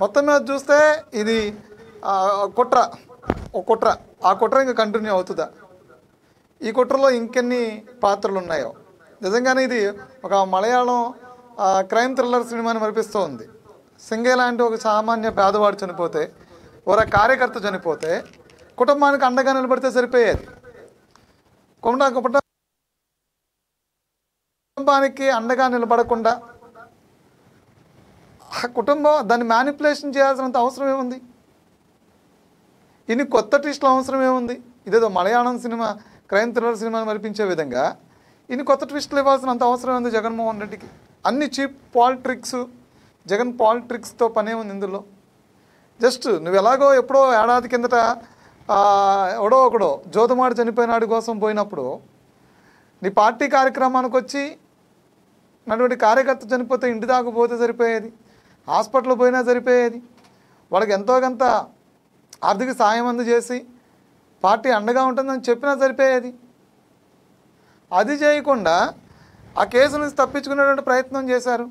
మొత్తం మీద చూస్తే ఇది కుట్ర, ఒక కుట్ర. ఆ కుట్ర ఇంకా కంటిన్యూ అవుతుందా? ఈ కుట్రలో ఇంకెన్ని పాత్రలు ఉన్నాయో. నిజంగానే ఇది ఒక మలయాళం క్రైమ్ థ్రిల్లర్ సినిమాని మరిపిస్తూ ఉంది. సింగే లాంటి ఒక సామాన్య పేదవాడు చనిపోతే, ఒక కార్యకర్త చనిపోతే కుటుంబానికి అండగా నిలబడితే సరిపోయేది. కుటుంబానికి అండగా నిలబడకుండా ఆ కుటుంబం దాన్ని మ్యానిపులేషన్ చేయాల్సినంత అవసరం ఏముంది? ఇన్ని కొత్త ట్విస్టులు అవసరం ఏముంది? ఇదేదో మలయాళం సినిమా క్రైమ్ థ్రిల్లర్ సినిమాని మరిపించే విధంగా ఇన్ని కొత్త ట్విస్టులు ఇవ్వాల్సినంత అవసరం ఉంది జగన్మోహన్ రెడ్డికి. అన్ని చీప్ పాలిట్రిక్స్, జగన్ పాలిట్రిక్స్తో పనే ఉంది ఇందులో. జస్ట్ నువ్వు ఎలాగో ఎప్పుడో ఏడాది కిందట ఎవడో ఒకడో జ్యోతిమాడు చనిపోయినాడు కోసం పోయినప్పుడు నీ పార్టీ కార్యక్రమానికి వచ్చి నటువంటి కార్యకర్త చనిపోతే ఇంటి దాకా పోతే సరిపోయేది, హాస్పిటల్ పోయినా సరిపోయేది, వాళ్ళకి ఎంతో కొంత ఆర్థిక సాయం అందజేసి పార్టీ అండగా ఉంటుందని చెప్పినా సరిపోయేది. అది చేయకుండా ఆ కేసు నుంచి తప్పించుకునేటువంటి ప్రయత్నం చేశారు.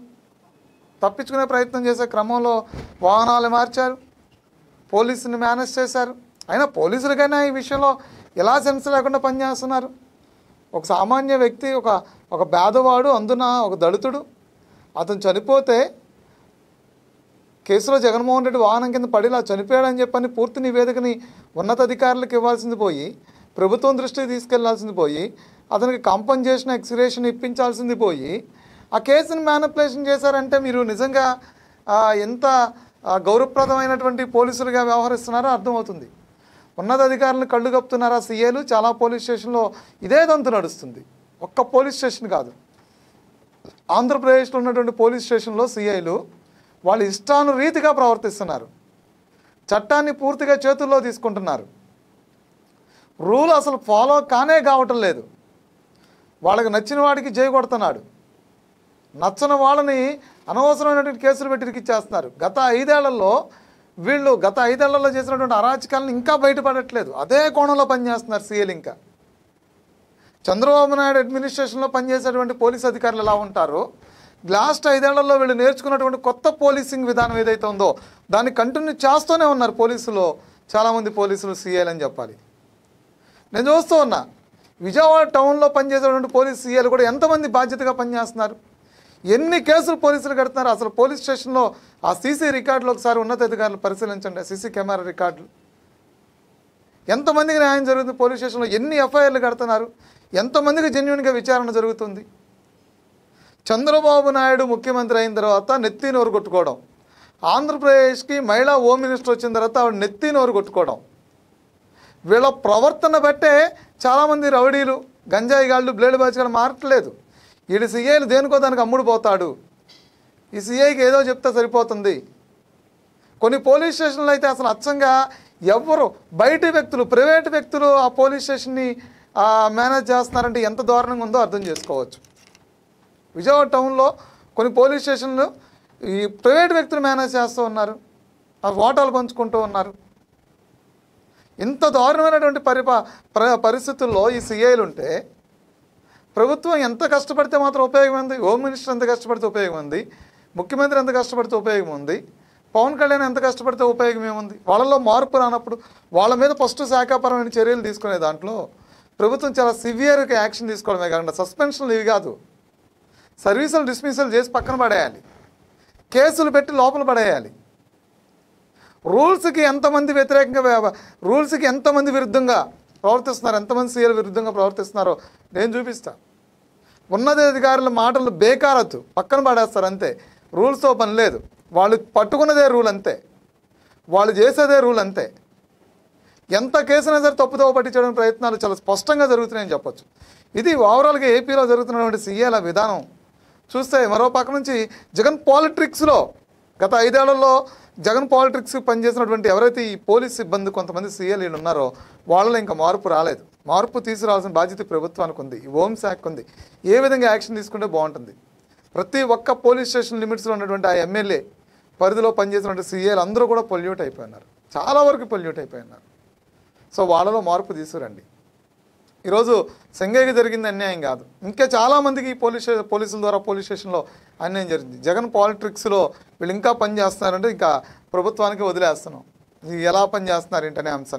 తప్పించుకునే ప్రయత్నం చేసే క్రమంలో వాహనాలు మార్చారు, పోలీసుని మేనేజ్ చేశారు. అయినా పోలీసులకైనా ఈ విషయంలో ఎలా సెన్స్ లేకుండా పనిచేస్తున్నారు. ఒక సామాన్య వ్యక్తి, ఒక పేదవాడు, అందున ఒక దళితుడు, అతను చనిపోతే కేసులో జగన్మోహన్ రెడ్డి వాహనం కింద పడిలా చనిపోయాడని చెప్పని పూర్తి నివేదికని ఉన్నతాధికారులకు ఇవ్వాల్సింది పోయి, ప్రభుత్వం దృష్టికి తీసుకెళ్లాల్సింది పోయి, అతనికి కాంపన్సేషన్ ఎక్స్గ్రేషన్ ఇప్పించాల్సింది పోయి ఆ కేసుని మ్యానిపులేషన్ చేశారంటే మీరు నిజంగా ఎంత గౌరవప్రదమైనటువంటి పోలీసులుగా వ్యవహరిస్తున్నారో అర్థమవుతుంది. ఉన్నతాధికారులను కళ్ళు కప్పుతున్నారా సీఏలు? చాలా పోలీస్ స్టేషన్లో ఇదే దంతు నడుస్తుంది. ఒక్క పోలీస్ స్టేషన్ కాదు, ఆంధ్రప్రదేశ్లో ఉన్నటువంటి పోలీస్ స్టేషన్లో సీఐలు వాళ్ళు ఇష్టానురీతిగా ప్రవర్తిస్తున్నారు. చట్టాన్ని పూర్తిగా చేతుల్లో తీసుకుంటున్నారు. రూల్ అసలు ఫాలో కానే కావటం లేదు. వాళ్ళకి నచ్చిన వాడికి జై కొడుతున్నాడు, నచ్చని వాళ్ళని అనవసరమైనటువంటి కేసులు పెట్టి ఇరికిచ్చేస్తున్నారు. గత 5 ఏళ్లలో వీళ్ళు చేసినటువంటి అరాచకాలను ఇంకా బయటపడట్లేదు. అదే కోణంలో పనిచేస్తున్నారు సీఎలు. ఇంకా చంద్రబాబు నాయుడు అడ్మినిస్ట్రేషన్లో పనిచేసేటువంటి పోలీస్ అధికారులు ఎలా ఉంటారో, లాస్ట్ 5 ఏళ్లలో వీళ్ళు నేర్చుకున్నటువంటి కొత్త పోలీసింగ్ విధానం ఏదైతే ఉందో దాన్ని కంటిన్యూ చేస్తూనే ఉన్నారు పోలీసులో. చాలామంది పోలీసులు సీఏలు అని చెప్పాలి. నేను చూస్తూ ఉన్నా విజయవాడ టౌన్లో పనిచేసేటువంటి పోలీస్ సీఏలు కూడా ఎంతమంది బాధ్యతగా పనిచేస్తున్నారు, ఎన్ని కేసులు పోలీసులు కడుతున్నారు. అసలు పోలీస్ స్టేషన్లో ఆ సీసీ రికార్డులు ఒకసారి ఉన్నతాధికారులు పరిశీలించండి. సీసీ కెమెరా రికార్డులు ఎంతమందికి న్యాయం జరుగుతుంది, పోలీస్ స్టేషన్లో ఎన్ని ఎఫ్ఐఆర్లు కడుతున్నారు, ఎంతమందికి జెన్యున్గా విచారణ జరుగుతుంది. చంద్రబాబు నాయుడు ముఖ్యమంత్రి అయిన తర్వాత నెత్తి నోరు కొట్టుకోవడం, ఆంధ్రప్రదేశ్కి మహిళా హోమ్ మినిస్టర్ వచ్చిన తర్వాత ఆవిడ నెత్తి నోరు కొట్టుకోవడం, వీళ్ళ ప్రవర్తన బట్టే చాలామంది రౌడీలు, గంజాయిగాళ్ళు, బ్లేడ్ బాచిగాళ్ళు మారట్లేదు. వీడి సీఐలు దేనికో దానికి అమ్ముడు పోతాడు. ఈ సీఐకి ఏదో చెప్తే సరిపోతుంది. కొన్ని పోలీస్ స్టేషన్లు అయితే అసలు అచ్చంగా ఎవరు బయటి వ్యక్తులు, ప్రైవేటు వ్యక్తులు ఆ పోలీస్ స్టేషన్ని మేనేజ్ చేస్తున్నారంటే ఎంత దారుణంగా ఉందో అర్థం చేసుకోవచ్చు. విజయవాడ టౌన్లో కొన్ని పోలీస్ స్టేషన్లు ఈ ప్రైవేట్ వ్యక్తులు మేనేజ్ చేస్తూ ఉన్నారు, ఆ ఓటాలు పంచుకుంటూ ఉన్నారు. ఇంత దారుణమైనటువంటి పరిస్థితుల్లో ఈ సీఐలు ఉంటే ప్రభుత్వం ఎంత కష్టపడితే మాత్రం ఉపయోగం ఉంది? హోమ్ మినిస్టర్ ఎంత కష్టపడితే ఉపయోగం ఉంది? ముఖ్యమంత్రి ఎంత కష్టపడితే ఉపయోగం ఉంది? పవన్ కళ్యాణ్ ఎంత కష్టపడితే ఉపయోగం ఏముంది? వాళ్ళలో మార్పు రానప్పుడు వాళ్ళ మీద ఫస్ట్ శాఖాపరమైన చర్యలు తీసుకునే దాంట్లో ప్రభుత్వం చాలా సివియర్గా యాక్షన్ తీసుకోవడమే కాకుండా సస్పెన్షన్లు ఇవి కాదు, సర్వీసులు డిస్మిసల్ చేసి పక్కన పడేయాలి, కేసులు పెట్టి లోపల పడేయాలి. రూల్స్కి ఎంతమంది వ్యతిరేకంగా, రూల్స్కి ఎంతమంది విరుద్ధంగా ప్రవర్తిస్తున్నారు, ఎంతమంది సీఎల్ విరుద్ధంగా ప్రవర్తిస్తున్నారో నేను చూపిస్తాను. ఉన్నతాధికారుల మాటలు బేకారత్తు పక్కన పడేస్తారు అంతే. రూల్స్తో పని లేదు, వాళ్ళు పట్టుకున్నదే రూల్ అంతే, వాళ్ళు చేసేదే రూల్ అంతే. ఎంత కేసునా సరే తప్పుదోవ పట్టించడానికి ప్రయత్నాలు చాలా స్పష్టంగా జరుగుతున్నాయని చెప్పొచ్చు. ఇది ఓవరాల్గా ఏపీలో జరుగుతున్నటువంటి సీఏల విధానం చూస్తే. మరో పక్క నుంచి జగన్ పాలిట్రిక్స్లో గత 5 ఏళ్లలో జగన్ పాలిటిక్స్ పనిచేసినటువంటి ఎవరైతే ఈ పోలీస్ సిబ్బంది కొంతమంది సీఎల్ఈలు ఉన్నారో వాళ్ళలో ఇంకా మార్పు రాలేదు. మార్పు తీసుకురావాల్సిన బాధ్యత ప్రభుత్వానికి ఉంది, ఈ హోమ్ శాఖ ఉంది. ఏ విధంగా యాక్షన్ తీసుకుంటే బాగుంటుంది? ప్రతి ఒక్క పోలీస్ స్టేషన్ లిమిట్స్లో ఉన్నటువంటి ఆ ఎమ్మెల్యే పరిధిలో పనిచేసినటువంటి సీఏలు అందరూ కూడా పొల్యూట్ అయిపోయినారు, చాలా వరకు పొల్యూట్ అయిపోయినారు. సో వాళ్ళలో మార్పు తీసుకురండి. ఈరోజు సంగయ్యకి జరిగింది అన్యాయం కాదు, ఇంకా చాలామందికి పోలీసుల ద్వారా పోలీస్ స్టేషన్లో అన్యాయం జరిగింది. జగన్ పాలిటిక్స్లో వీళ్ళు ఇంకా పనిచేస్తున్నారంటే ఇంకా ప్రభుత్వానికి వదిలేస్తున్నాం. ఇది ఎలా పనిచేస్తున్నారు ఏంటనే అంశాన్ని